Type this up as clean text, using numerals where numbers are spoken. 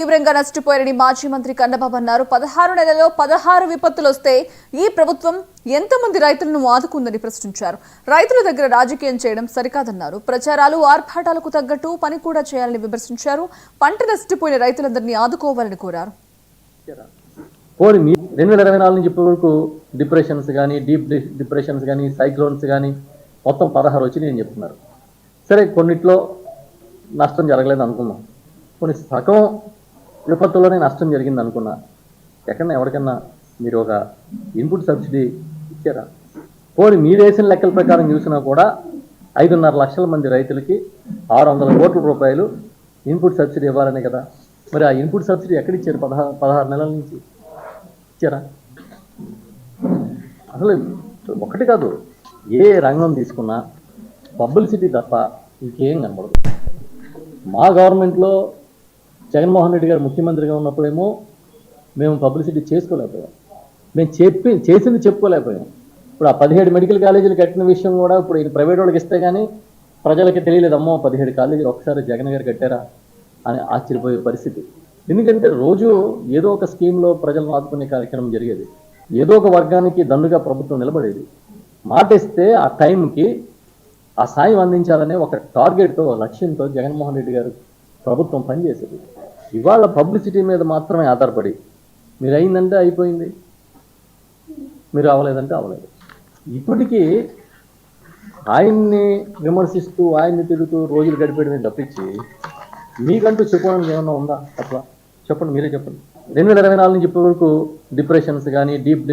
తీవ్రంగా నష్టపోయారని మాజీ మంత్రి కన్నబాబు అన్నారు. 16 నెలల్లో 16 విపత్తులు వస్తే ఈ ప్రభుత్వం ఎంతమంది రైతులను ఆదుకుందని ప్రశ్నించారు. రైతుల దగ్గర రాజకీయం చేయడం సరికాదన్నారు. ప్రచారాలు ఆర్భాటాలకు తగ్గట్టు పని కూడా చేయాలని విమర్శించారు. పంట నష్టపోయిన రైతులందరినీ ఆదుకోవాలని కోరారు. 2024 నుంచి ఇప్పటి వరకు డిప్రెషన్స్ కానీ డీప్ డిప్రెషన్స్ కానీ సైక్లోన్స్ కానీ మొత్తం 16 వచ్చి నేను చెప్తున్నారు. సరే, కొన్నిట్లో నష్టం జరగలేదు అనుకున్నాం, కొన్ని సగం విపత్తుల్లోనే నష్టం జరిగింది అనుకున్నా. ఎక్కడన్నా ఎవరికన్నా మీరు ఒక ఇన్పుట్ సబ్సిడీ ఇచ్చారా? పోనీ మీరు వేసిన లెక్కల ప్రకారం చూసినా కూడా 5.5 లక్షల మంది రైతులకి 600 కోట్ల రూపాయలు ఇన్పుట్ సబ్సిడీ ఇవ్వాలనే కదా. మరి ఆ ఇన్పుట్ సబ్సిడీ ఎక్కడ ఇచ్చారు? 16 నెలల నుంచి ఇచ్చారా? అసలు ఒకటి కాదు, ఏ రంగం తీసుకున్నా పబ్లిసిటీ తప్ప ఇంకేం కనబడదు. మా గవర్నమెంట్లో జగన్మోహన్ రెడ్డి గారు ముఖ్యమంత్రిగా ఉన్నప్పుడేమో మేము పబ్లిసిటీ చేసుకోలేకపోయాం, మేము చేసింది చెప్పుకోలేకపోయాం. ఇప్పుడు ఆ 17 మెడికల్ కాలేజీలు కట్టిన విషయం కూడా ఇప్పుడు ఇది ప్రైవేట్ వాళ్ళకి ఇస్తే కానీ ప్రజలకి తెలియలేదమ్మో 17 కాలేజీలు ఒకసారి జగన్ గారు కట్టారా అని ఆశ్చర్యపోయే పరిస్థితి. ఎందుకంటే రోజు ఏదో ఒక స్కీమ్లో ప్రజలను ఆదుకునే కార్యక్రమం జరిగేది, ఏదో ఒక వర్గానికి దండుగా ప్రభుత్వం నిలబడేది. మాట ఇస్తే ఆ టైంకి ఆ సాయం అందించాలనే ఒక టార్గెట్తో లక్ష్యంతో జగన్మోహన్ రెడ్డి గారు ప్రభుత్వం పనిచేసేది. ఇవాళ పబ్లిసిటీ మీద మాత్రమే ఆధారపడి మీరు అయిందంటే అయిపోయింది, మీరు అవ్వలేదంటే అవ్వలేదు. ఇప్పటికీ ఆయన్ని విమర్శిస్తూ ఆయన్ని తిరుగుతూ రోజులు గడిపేయడమే తప్పించి మీకంటూ చెప్పుకోవడానికి ఏమన్నా ఉందా? అట్లా చెప్పండి, మీరే చెప్పండి. 2024 నుంచి ఇప్పటి వరకు డిప్రెషన్స్ కానీ డీప్